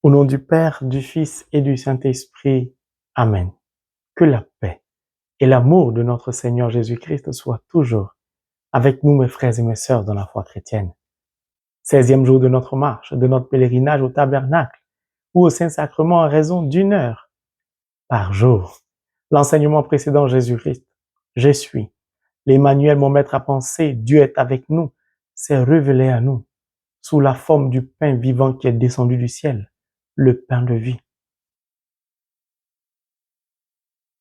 Au nom du Père, du Fils et du Saint-Esprit. Amen. Que la paix et l'amour de notre Seigneur Jésus-Christ soient toujours avec nous, mes frères et mes sœurs, dans la foi chrétienne. 16e jour de notre marche, de notre pèlerinage au tabernacle ou au Saint-Sacrement en raison d'1 heure par jour. L'enseignement précédent Jésus-Christ, je suis l'Emmanuel, mon maître à penser, Dieu est avec nous, s'est révélé à nous sous la forme du pain vivant qui est descendu du ciel, le pain de vie.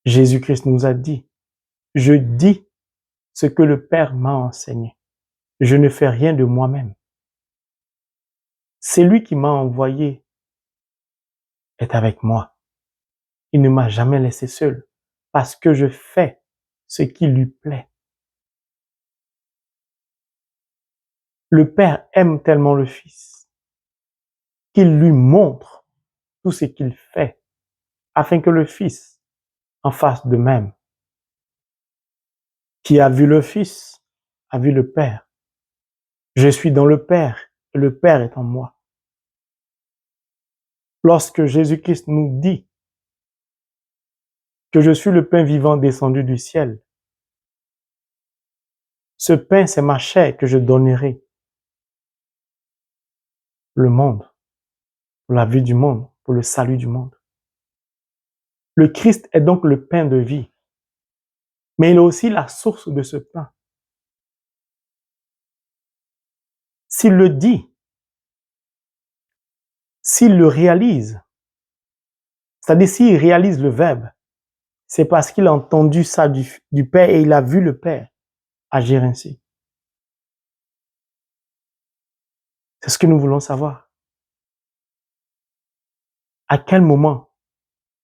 Jésus-Christ nous a dit, je dis ce que le Père m'a enseigné. Je ne fais rien de moi-même. C'est lui qui m'a envoyé est avec moi. Il ne m'a jamais laissé seul parce que je fais ce qui lui plaît. Le Père aime tellement le Fils qu'il lui montre tout ce qu'il fait afin que le Fils en fasse de même. Qui a vu le Fils a vu le Père. Je suis dans le Père et le Père est en moi. Lorsque Jésus-Christ nous dit que je suis le pain vivant descendu du ciel, ce pain, c'est ma chair que je donnerai. Le monde, pour la vie du monde, pour le salut du monde. Le Christ est donc le pain de vie, mais il est aussi la source de ce pain. S'il le dit, s'il le réalise, c'est-à-dire s'il réalise le Verbe, c'est parce qu'il a entendu ça du Père et il a vu le Père agir ainsi. C'est ce que nous voulons savoir. À quel moment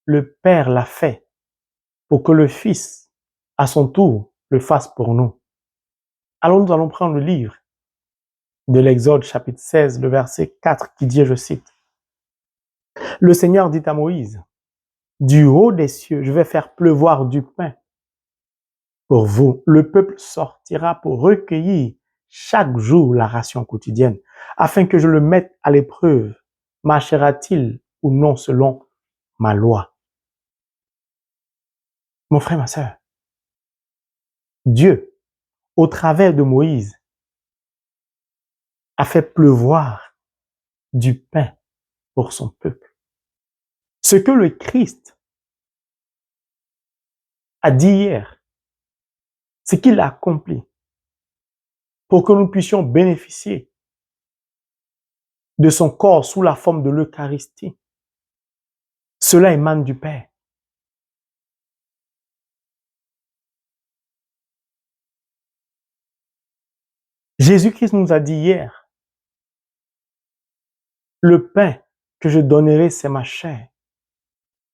le Père l'a fait pour que le Fils, à son tour, le fasse pour nous? Alors nous allons prendre le livre de l'Exode chapitre 16, le verset 4 qui dit, je cite, « Le Seigneur dit à Moïse, du haut des cieux, je vais faire pleuvoir du pain pour vous. Le peuple sortira pour recueillir chaque jour la ration quotidienne, afin que je le mette à l'épreuve. Marchera-t-il ou non selon ma loi? » Mon frère, ma sœur, Dieu, au travers de Moïse, a fait pleuvoir du pain pour son peuple. Ce que le Christ a dit hier, ce qu'il a accompli pour que nous puissions bénéficier de son corps sous la forme de l'Eucharistie. Cela émane du Père. Jésus-Christ nous a dit hier, le pain que je donnerai, c'est ma chair.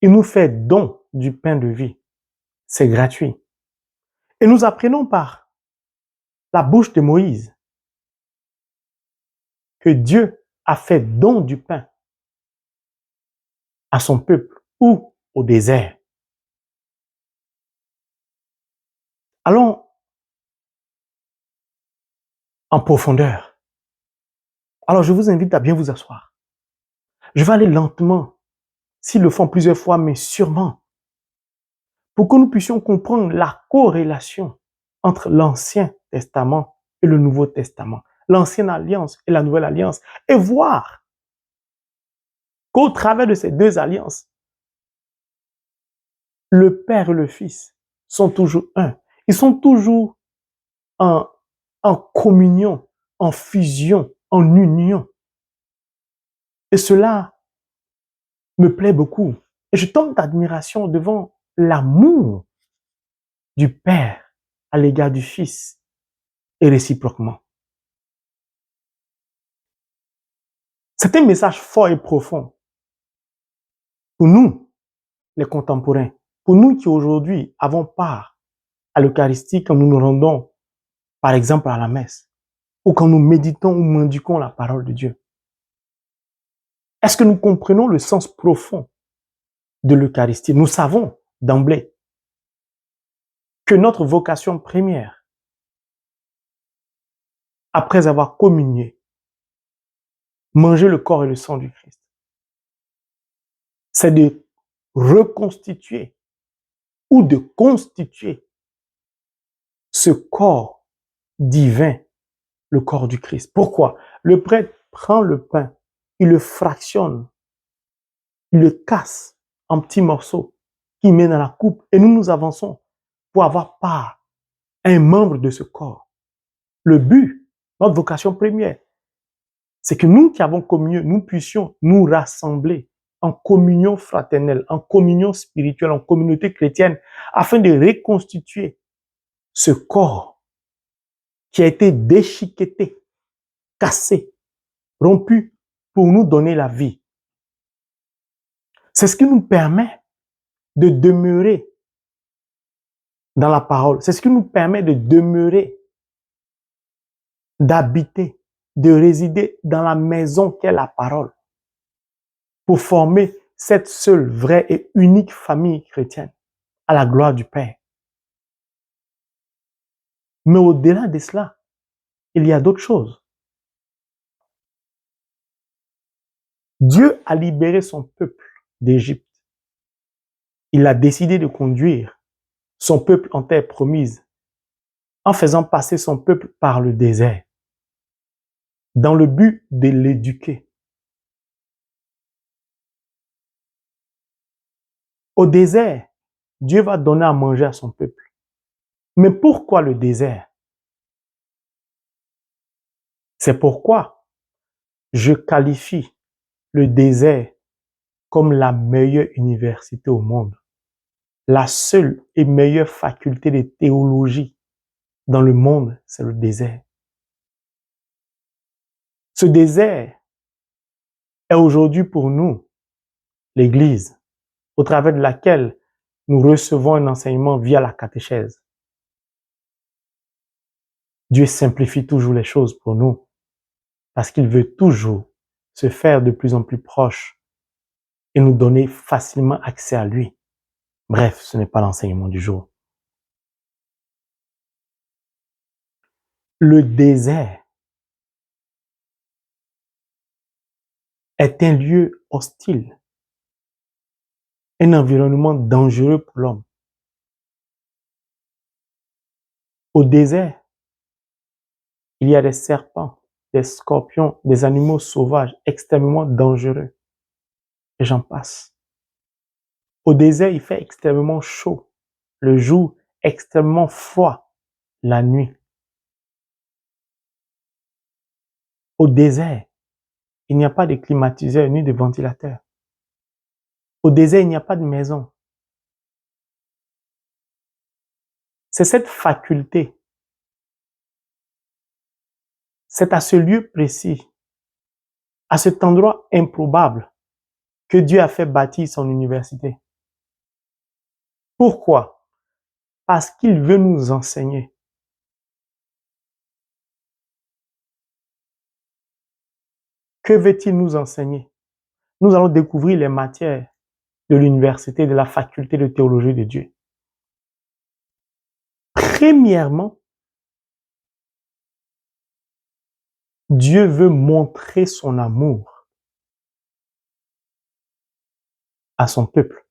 Il nous fait don du pain de vie. C'est gratuit. Et nous apprenons par la bouche de Moïse que Dieu a fait don du pain à son peuple ou au désert. Allons en profondeur. Alors je vous invite à bien vous asseoir. Je vais aller lentement, s'ils le font plusieurs fois, mais sûrement, pour que nous puissions comprendre la corrélation entre l'Ancien Testament et le Nouveau Testament, l'Ancienne Alliance et la Nouvelle Alliance, et voir qu'au travers de ces deux alliances, le Père et le Fils sont toujours un. Ils sont toujours en communion, en fusion, en union. Et cela me plaît beaucoup. Et je tombe d'admiration devant l'amour du Père à l'égard du Fils et réciproquement. C'est un message fort et profond pour nous, les contemporains, pour nous qui aujourd'hui avons part à l'Eucharistie quand nous nous rendons, par exemple, à la messe, ou quand nous méditons ou mendiquons la parole de Dieu. Est-ce que nous comprenons le sens profond de l'Eucharistie? Nous savons d'emblée que notre vocation première, après avoir communié, mangé le corps et le sang du Christ, c'est de reconstituer ou de constituer ce corps divin, le corps du Christ. Pourquoi? Le prêtre prend le pain, il le fractionne, il le casse en petits morceaux, qu'il met dans la coupe, et nous avançons pour avoir part à un membre de ce corps. Le but, notre vocation première, c'est que nous qui avons communion, nous puissions nous rassembler en communion fraternelle, en communion spirituelle, en communauté chrétienne, afin de reconstituer ce corps qui a été déchiqueté, cassé, rompu pour nous donner la vie. C'est ce qui nous permet de demeurer dans la parole. C'est ce qui nous permet de demeurer, d'habiter, de résider dans la maison qu'est la parole, pour former cette seule, vraie et unique famille chrétienne, à la gloire du Père. Mais au-delà de cela, il y a d'autres choses. Dieu a libéré son peuple d'Égypte. Il a décidé de conduire son peuple en terre promise en faisant passer son peuple par le désert, dans le but de l'éduquer. Au désert, Dieu va donner à manger à son peuple. Mais pourquoi le désert? C'est pourquoi je qualifie le désert comme la meilleure université au monde, la seule et meilleure faculté de théologie dans le monde, c'est le désert. Ce désert est aujourd'hui pour nous l'Église, au travers de laquelle nous recevons un enseignement via la catéchèse. Dieu simplifie toujours les choses pour nous parce qu'il veut toujours se faire de plus en plus proche et nous donner facilement accès à lui. Bref, ce n'est pas l'enseignement du jour. Le désert est un lieu hostile, un environnement dangereux pour l'homme. Au désert, il y a des serpents, des scorpions, des animaux sauvages extrêmement dangereux. Et j'en passe. Au désert, il fait extrêmement chaud. Le jour, extrêmement froid. La nuit. Au désert, il n'y a pas de climatiseur ni de ventilateur. Au désert, il n'y a pas de maison. C'est cette faculté, c'est à ce lieu précis, à cet endroit improbable, que Dieu a fait bâtir son université. Pourquoi? Parce qu'il veut nous enseigner. Que veut-il nous enseigner? Nous allons découvrir les matières de l'université, de la faculté de théologie de Dieu. Premièrement, Dieu veut montrer son amour à son peuple.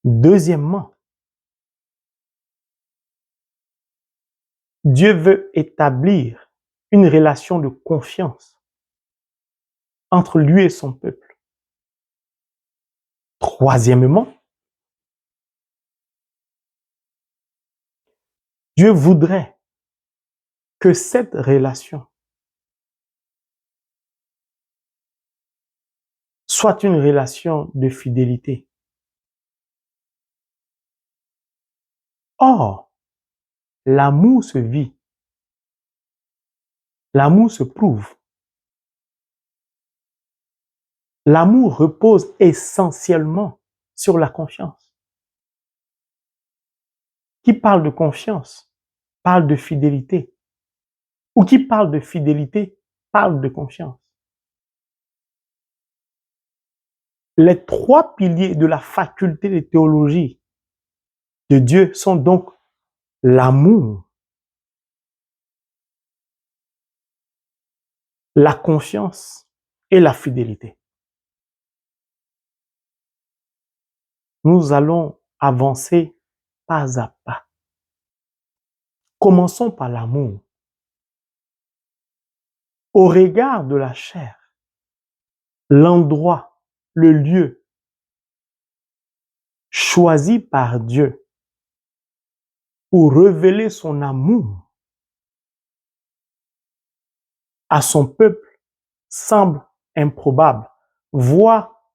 Deuxièmement, Dieu veut établir une relation de confiance entre lui et son peuple. Troisièmement, Dieu voudrait que cette relation soit une relation de fidélité. Or, l'amour se vit, l'amour se prouve. L'amour repose essentiellement sur la confiance. Qui parle de confiance parle de fidélité. Ou qui parle de fidélité parle de confiance. Les trois piliers de la faculté de théologie de Dieu sont donc l'amour, la confiance et la fidélité. Nous allons avancer pas à pas. Commençons par l'amour. Au regard de la chair, l'endroit, le lieu choisi par Dieu pour révéler son amour à son peuple semble improbable, voire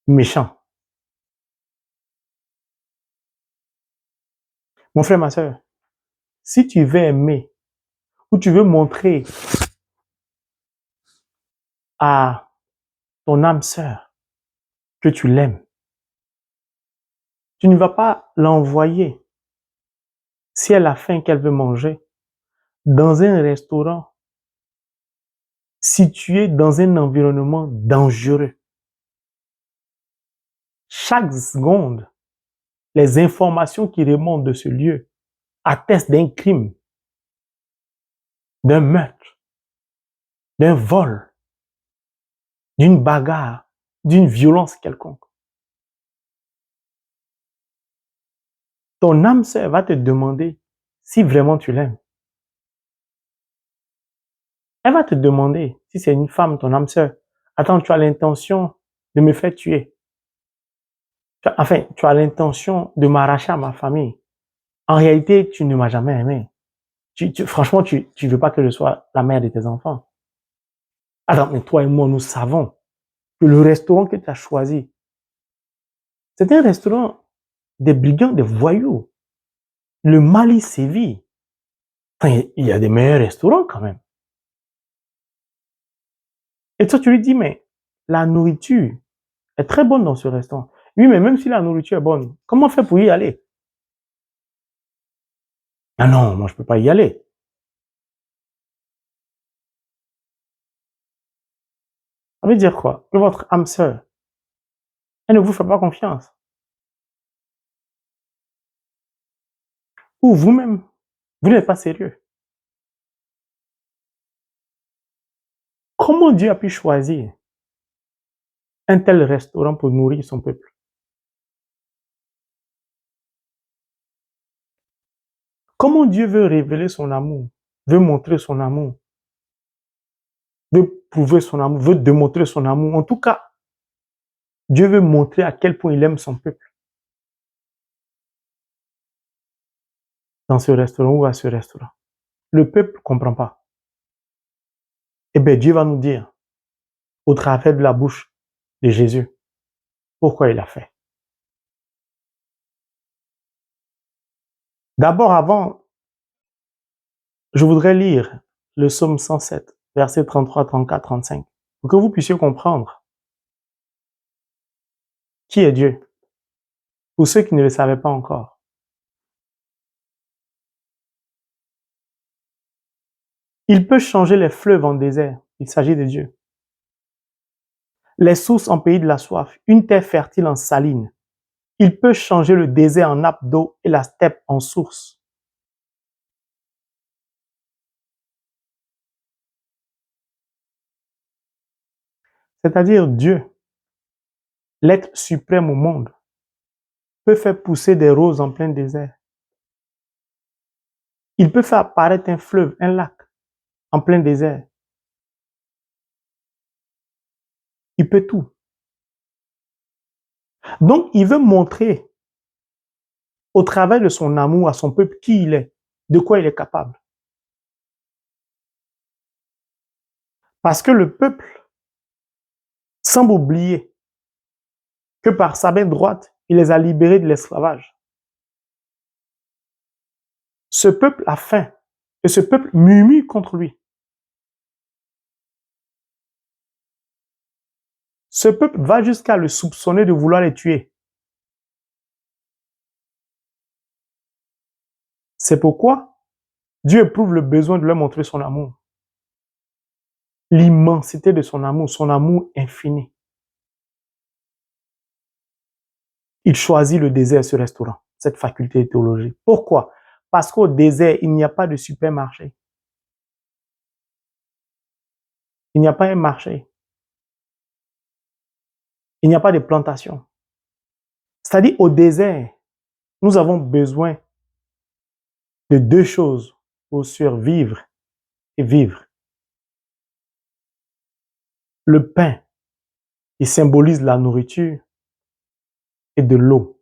méchant. Mon frère, ma soeur, si tu veux aimer ou tu veux montrer à ton âme sœur que tu l'aimes, tu ne vas pas l'envoyer, si elle a faim qu'elle veut manger, dans un restaurant situé dans un environnement dangereux. Chaque seconde, les informations qui remontent de ce lieu attestent d'un crime, d'un meurtre, d'un vol, d'une bagarre, d'une violence quelconque. Ton âme sœur va te demander si vraiment tu l'aimes. Elle va te demander, si c'est une femme, ton âme sœur, attends, tu as l'intention de me faire tuer. Enfin, tu as l'intention de m'arracher à ma famille. En réalité, tu ne m'as jamais aimé. Franchement, tu veux pas que je sois la mère de tes enfants. Attends, mais toi et moi, nous savons que le restaurant que tu as choisi, c'est un restaurant des brigands, des voyous. Le mal y sévit. Enfin, il y a des meilleurs restaurants quand même. Et toi, tu lui dis, mais la nourriture est très bonne dans ce restaurant. Oui, mais même si la nourriture est bonne, comment faire pour y aller? Ah non, moi, je peux pas y aller. Ça veut dire quoi? Que votre âme sœur, elle ne vous fait pas confiance. Ou vous-même, vous n'êtes pas sérieux. Comment Dieu a pu choisir un tel restaurant pour nourrir son peuple? Comment Dieu veut révéler son amour, veut montrer son amour, veut prouver son amour, veut démontrer son amour? En tout cas, Dieu veut montrer à quel point il aime son peuple. Dans ce restaurant ou à ce restaurant. Le peuple ne comprend pas. Eh bien, Dieu va nous dire, au travers de la bouche de Jésus, pourquoi il a fait. D'abord, avant, je voudrais lire le psaume 107, versets 33, 34, 35, pour que vous puissiez comprendre qui est Dieu, pour ceux qui ne le savaient pas encore. Il peut changer les fleuves en désert, il s'agit de Dieu. Les sources en pays de la soif, une terre fertile en saline. Il peut changer le désert en nappe d'eau et la steppe en source. C'est-à-dire Dieu, l'être suprême au monde, peut faire pousser des roses en plein désert. Il peut faire apparaître un fleuve, un lac en plein désert. Il peut tout. Donc, il veut montrer au travers de son amour à son peuple qui il est, de quoi il est capable. Parce que le peuple semble oublier que par sa main droite, il les a libérés de l'esclavage. Ce peuple a faim et ce peuple murmure contre lui. Ce peuple va jusqu'à le soupçonner de vouloir les tuer. C'est pourquoi Dieu éprouve le besoin de leur montrer son amour. L'immensité de son amour infini. Il choisit le désert, ce restaurant, cette faculté de théologie. Pourquoi? Parce qu'au désert, il n'y a pas de supermarché. Il n'y a pas un marché. Il n'y a pas de plantation. C'est-à-dire, au désert, nous avons besoin de deux choses pour survivre et vivre. Le pain, qui symbolise la nourriture, et de l'eau.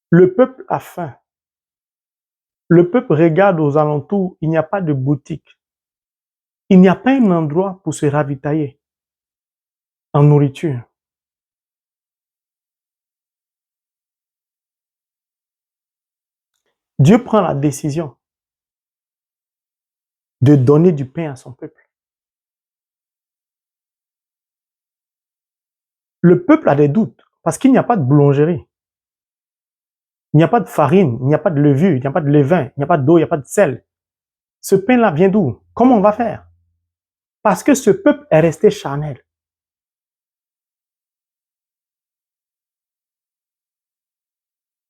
Le peuple a faim. Le peuple regarde aux alentours, il n'y a pas de boutique. Il n'y a pas un endroit pour se ravitailler en nourriture. Dieu prend la décision de donner du pain à son peuple. Le peuple a des doutes parce qu'il n'y a pas de boulangerie. Il n'y a pas de farine, il n'y a pas de levure, il n'y a pas de levain, il n'y a pas d'eau, il n'y a pas de sel. Ce pain-là vient d'où? Comment on va faire? Parce que ce peuple est resté charnel.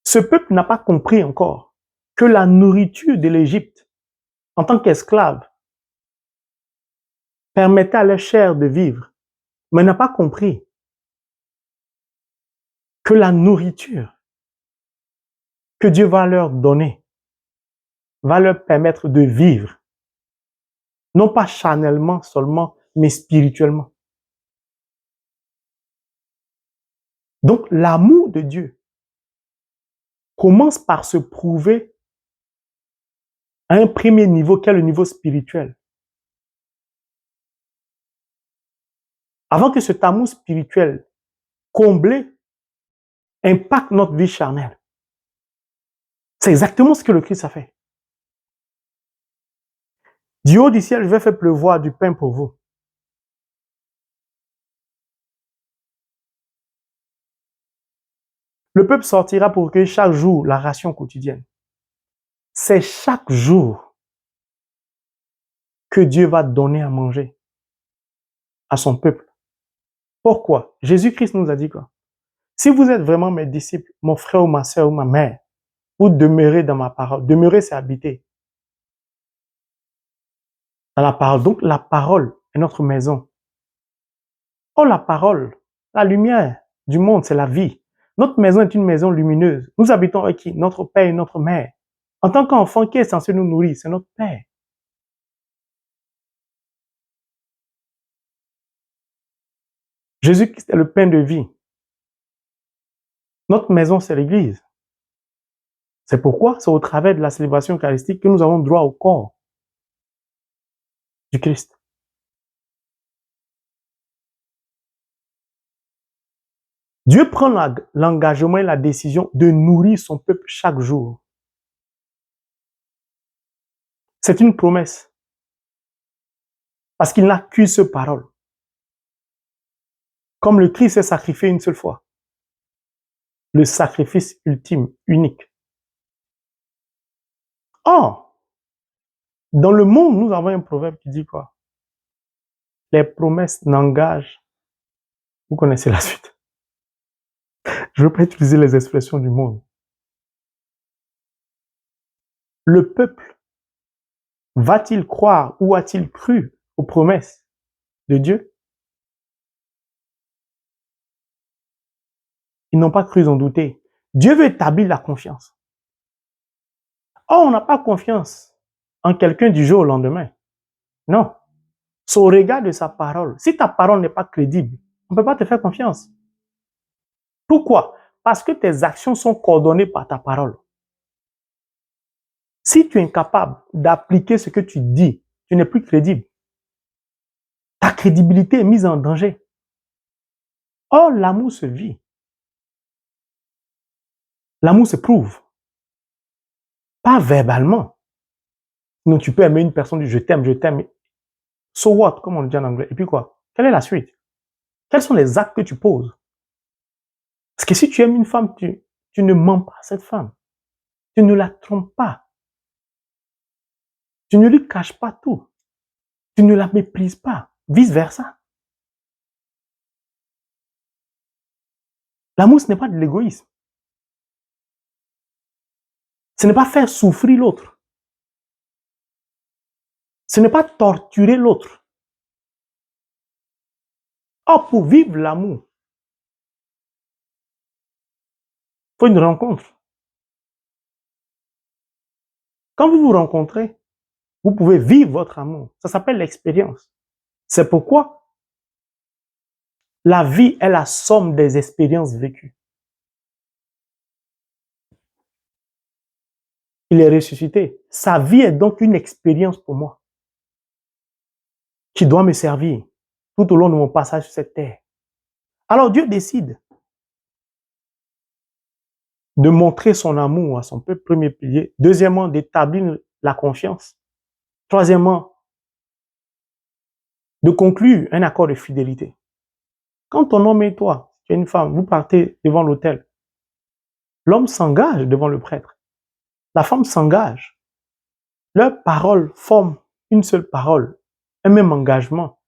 Ce peuple n'a pas compris encore que la nourriture de l'Égypte, en tant qu'esclave, permettait à leur chair de vivre, mais n'a pas compris que la nourriture que Dieu va leur donner va leur permettre de vivre, non pas charnellement seulement, mais spirituellement. Donc l'amour de Dieu commence par se prouver à un premier niveau, qui est le niveau spirituel. Avant que cet amour spirituel comblé impacte notre vie charnelle. C'est exactement ce que le Christ a fait. Du haut du ciel, je vais faire pleuvoir du pain pour vous. Le peuple sortira pour recueillir chaque jour la ration quotidienne. C'est chaque jour que Dieu va donner à manger à son peuple. Pourquoi? Jésus-Christ nous a dit quoi? Si vous êtes vraiment mes disciples, mon frère ou ma soeur ou ma mère, vous demeurez dans ma parole. Demeurer, c'est habiter. Dans la parole. Donc, la parole est notre maison. Oh, la parole, la lumière du monde, c'est la vie. Notre maison est une maison lumineuse. Nous habitons avec qui? Notre père et notre mère. En tant qu'enfant, qui est censé nous nourrir? C'est notre père. Jésus-Christ est le pain de vie. Notre maison, c'est l'église. C'est pourquoi c'est au travers de la célébration eucharistique que nous avons droit au corps du Christ. Dieu prend l'engagement et la décision de nourrir son peuple chaque jour. C'est une promesse. Parce qu'il n'a qu'une seule parole. Comme le Christ s'est sacrifié une seule fois. Le sacrifice ultime, unique. Or, dans le monde, nous avons un proverbe qui dit quoi? Les promesses n'engagent. Vous connaissez la suite. Je ne veux pas utiliser les expressions du monde. Le peuple va-t-il croire ou a-t-il cru aux promesses de Dieu? Ils n'ont pas cru, ils ont douté. Dieu veut établir la confiance. Or, on n'a pas confiance en quelqu'un du jour au lendemain. Non. C'est au regard de sa parole. Si ta parole n'est pas crédible, on ne peut pas te faire confiance. Pourquoi? Parce que tes actions sont coordonnées par ta parole. Si tu es incapable d'appliquer ce que tu dis, tu n'es plus crédible. Ta crédibilité est mise en danger. Or, l'amour se vit. L'amour se prouve. Pas verbalement. Sinon, tu peux aimer une personne, je t'aime. So what, comme on dit en anglais. Et puis quoi? Quelle est la suite? Quels sont les actes que tu poses? Parce que si tu aimes une femme, tu ne mens pas à cette femme. Tu ne la trompes pas. Tu ne lui caches pas tout. Tu ne la méprises pas. Vice versa. L'amour, ce n'est pas de l'égoïsme. Ce n'est pas faire souffrir l'autre. Ce n'est pas torturer l'autre. Or, pour vivre l'amour, il faut une rencontre. Quand vous vous rencontrez, vous pouvez vivre votre amour. Ça s'appelle l'expérience. C'est pourquoi la vie est la somme des expériences vécues. Il est ressuscité. Sa vie est donc une expérience pour moi qui doit me servir tout au long de mon passage sur cette terre. Alors Dieu décide de montrer son amour à son peuple, premier pilier. Deuxièmement, d'établir la confiance. Troisièmement, de conclure un accord de fidélité. Quand ton homme et toi, tu es une femme, vous partez devant l'autel, l'homme s'engage devant le prêtre. La femme s'engage. Leurs paroles forment une seule parole, un même engagement.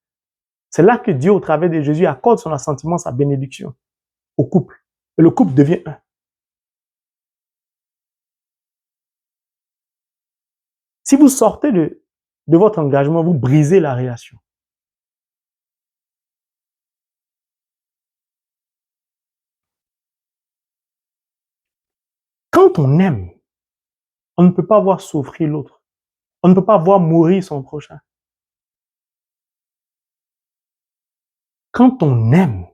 C'est là que Dieu, au travers de Jésus, accorde son assentiment, sa bénédiction au couple. Et le couple devient un. Si vous sortez de votre engagement, vous brisez la relation. Quand on aime, on ne peut pas voir souffrir l'autre. On ne peut pas voir mourir son prochain. Quand on aime,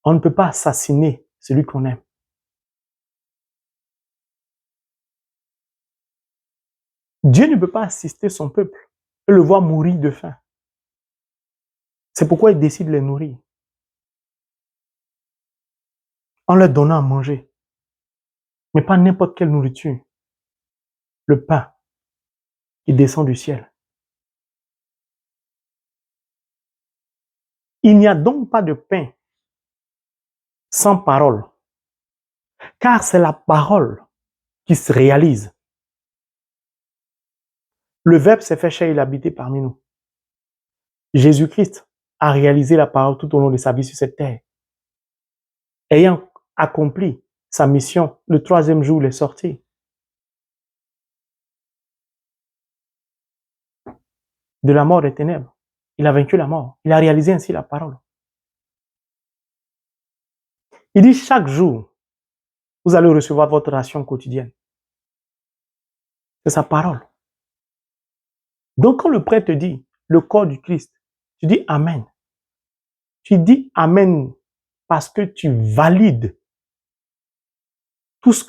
on ne peut pas assassiner celui qu'on aime. Dieu ne peut pas assister son peuple et le voir mourir de faim. C'est pourquoi il décide de les nourrir en leur donnant à manger. Mais pas n'importe quelle nourriture. Le pain qui descend du ciel. Il n'y a donc pas de pain sans parole. Car c'est la parole qui se réalise. Le Verbe s'est fait chair et il a habité parmi nous. Jésus-Christ a réalisé la parole tout au long de sa vie sur cette terre. Ayant accompli sa mission, le troisième jour, il est sorti de la mort des ténèbres. Il a vaincu la mort. Il a réalisé ainsi la parole. Il dit chaque jour, vous allez recevoir votre ration quotidienne. C'est sa parole. Donc quand le prêtre te dit le corps du Christ, tu dis Amen. Tu dis Amen parce que tu valides tout ce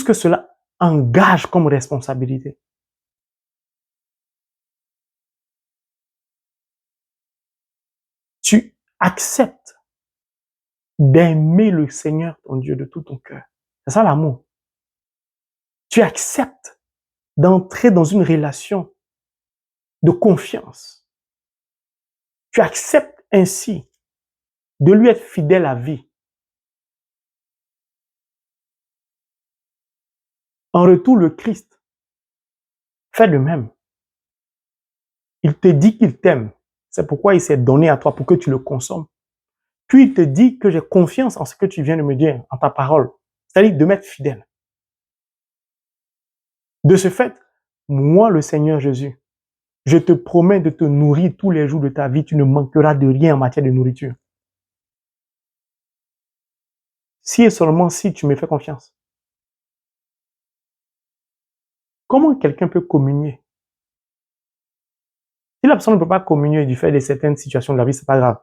que cela engage comme responsabilité. Tu acceptes d'aimer le Seigneur, ton Dieu, de tout ton cœur. C'est ça l'amour. Tu acceptes d'entrer dans une relation de confiance. Tu acceptes ainsi de lui être fidèle à vie. En retour, le Christ fait de même. Il te dit qu'il t'aime. C'est pourquoi il s'est donné à toi pour que tu le consommes. Puis il te dit que j'ai confiance en ce que tu viens de me dire, en ta parole. C'est-à-dire de m'être fidèle. De ce fait, moi, le Seigneur Jésus, je te promets de te nourrir tous les jours de ta vie. Tu ne manqueras de rien en matière de nourriture. Si et seulement si tu me fais confiance. Comment quelqu'un peut communier? Si la personne ne peut pas communier du fait de certaines situations de la vie, c'est pas grave.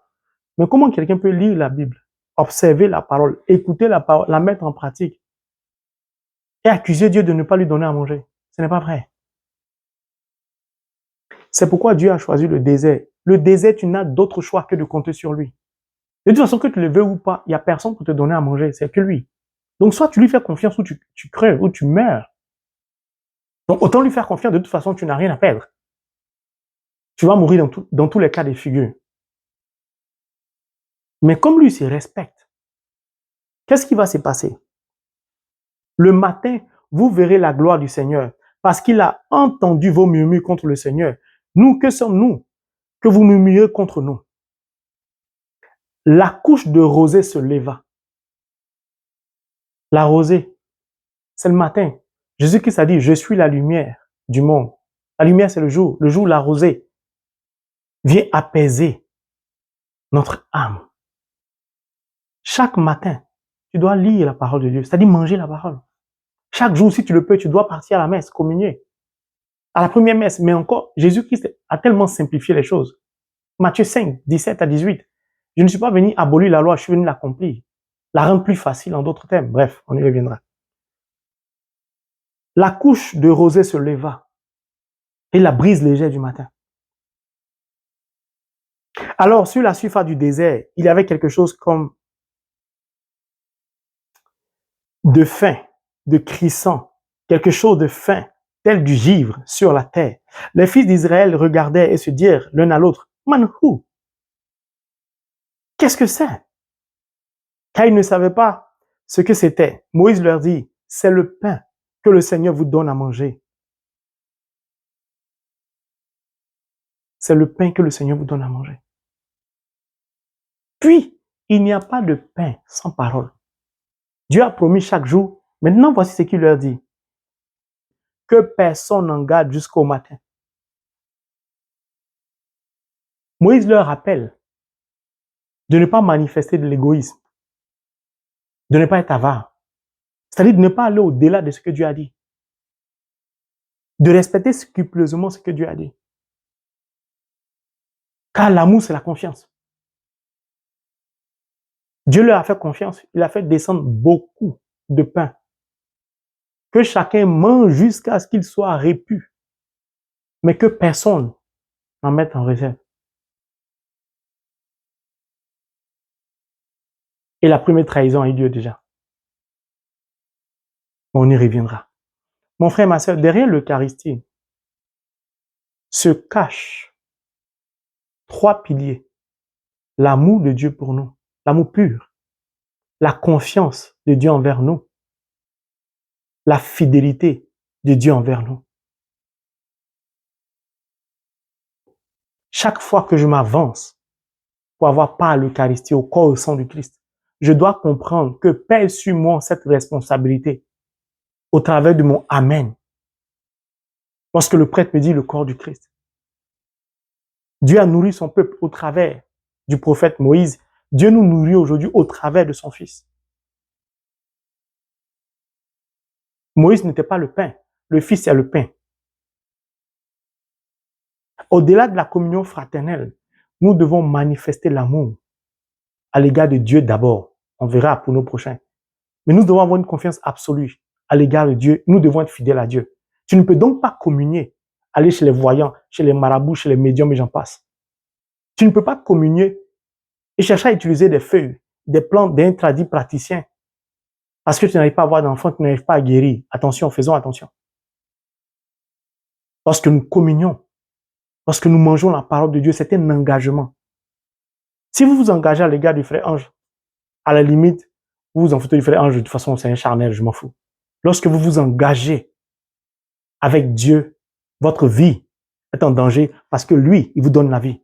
Mais comment quelqu'un peut lire la Bible, observer la parole, écouter la parole, la mettre en pratique et accuser Dieu de ne pas lui donner à manger? Ce n'est pas vrai. C'est pourquoi Dieu a choisi le désert. Le désert, tu n'as d'autre choix que de compter sur lui. De toute façon, que tu le veux ou pas, il n'y a personne pour te donner à manger, c'est que lui. Donc, soit tu lui fais confiance ou tu crèves ou tu meurs. Donc, autant lui faire confiance, de toute façon, tu n'as rien à perdre. Tu vas mourir dans tous les cas de figure. Mais comme lui se respecte, qu'est-ce qui va se passer? Le matin, vous verrez la gloire du Seigneur, parce qu'il a entendu vos murmures contre le Seigneur. Nous, que sommes-nous que vous murmurez contre nous? La couche de rosée se leva. La rosée, c'est le matin. Jésus-Christ a dit, je suis la lumière du monde. La lumière, c'est le jour. Le jour, la rosée vient apaiser notre âme. Chaque matin, tu dois lire la parole de Dieu, c'est-à-dire manger la parole. Chaque jour, si tu le peux, tu dois partir à la messe, communier. À la première messe, mais encore, Jésus-Christ a tellement simplifié les choses. Matthieu 5, 17 à 18. Je ne suis pas venu abolir la loi, je suis venu l'accomplir. La rendre plus facile en d'autres termes. Bref, on y reviendra. La couche de rosée se leva et la brise légère du matin. Alors, sur la surface du désert, il y avait quelque chose comme de fin, de crissant, quelque chose de fin, tel du givre sur la terre. Les fils d'Israël regardaient et se dirent l'un à l'autre, Manhou, qu'est-ce que c'est? Car ils ne savaient pas ce que c'était. Moïse leur dit, c'est le pain que le Seigneur vous donne à manger. C'est le pain que le Seigneur vous donne à manger. Puis, il n'y a pas de pain sans parole. Dieu a promis chaque jour. Maintenant, voici ce qu'il leur dit. Que personne n'en garde jusqu'au matin. Moïse leur rappelle de ne pas manifester de l'égoïsme, de ne pas être avare. C'est-à-dire de ne pas aller au-delà de ce que Dieu a dit. De respecter scrupuleusement ce que Dieu a dit. Car l'amour, c'est la confiance. Dieu leur a fait confiance. Il a fait descendre beaucoup de pain. Que chacun mange jusqu'à ce qu'il soit répu. Mais que personne n'en mette en réserve. Et la première trahison a eu lieu déjà. On y reviendra. Mon frère, ma soeur, derrière l'Eucharistie se cachent 3 piliers. L'amour de Dieu pour nous, l'amour pur, la confiance de Dieu envers nous, la fidélité de Dieu envers nous. Chaque fois que je m'avance pour avoir part à l'Eucharistie, au corps et au sang du Christ, je dois comprendre que pèse sur moi cette responsabilité au travers de mon Amen. Lorsque le prêtre me dit le corps du Christ. Dieu a nourri son peuple au travers du prophète Moïse. Dieu nous nourrit aujourd'hui au travers de son Fils. Moïse n'était pas le pain. Le Fils est le pain. Au-delà de la communion fraternelle, nous devons manifester l'amour à l'égard de Dieu d'abord. On verra pour nos prochains. Mais nous devons avoir une confiance absolue à l'égard de Dieu. Nous devons être fidèles à Dieu. Tu ne peux donc pas communier, aller chez les voyants, chez les marabouts, chez les médiums et j'en passe. Tu ne peux pas communier et chercher à utiliser des feuilles, des plantes d'un tradit praticien parce que tu n'arrives pas à avoir d'enfant, tu n'arrives pas à guérir. Attention, faisons attention. Lorsque nous communions, lorsque nous mangeons la parole de Dieu, c'est un engagement. Si vous vous engagez à l'égard du frère Ange, à la limite, vous vous en foutez du frère Ange, de toute façon, c'est un charnel, je m'en fous. Lorsque vous vous engagez avec Dieu, votre vie est en danger parce que lui, il vous donne la vie.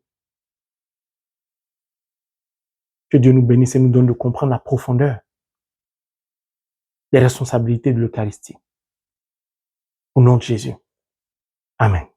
Que Dieu nous bénisse et nous donne de comprendre la profondeur des responsabilités de l'Eucharistie. Au nom de Jésus. Amen.